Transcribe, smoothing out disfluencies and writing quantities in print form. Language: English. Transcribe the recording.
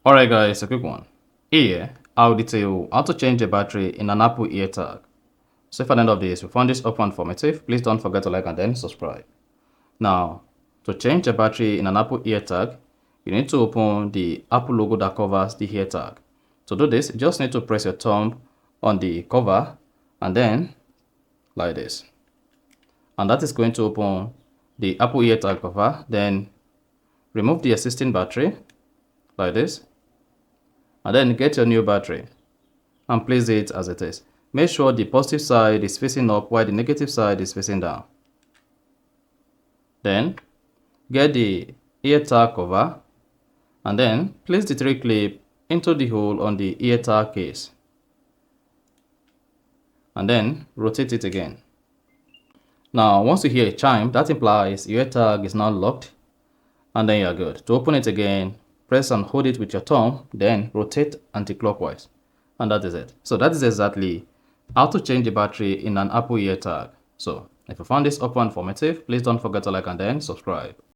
Alright guys, a quick one. Here, I'll detail how to change the battery in an Apple AirTag. So if at the end of this you found this helpful and informative, please don't forget to like and then subscribe. Now, to change the battery in an Apple AirTag, you need to open the Apple logo that covers the AirTag. To do this, you just need to press your thumb on the cover and then like this. And that is going to open the Apple AirTag cover. Then remove the existing battery like this. And then get your new battery and place it as it is. Make sure the positive side is facing up while the negative side is facing down. Then get the AirTag cover and then place the 3 clip into the hole on the AirTag case and then rotate it again. Now once you hear a chime, that implies your AirTag is now locked and then you're good. To open it again, press and hold it with your thumb, then rotate anti-clockwise. And that is it. So that is exactly how to change the battery in an Apple AirTag. So if you found this helpful and informative, please don't forget to like and then subscribe.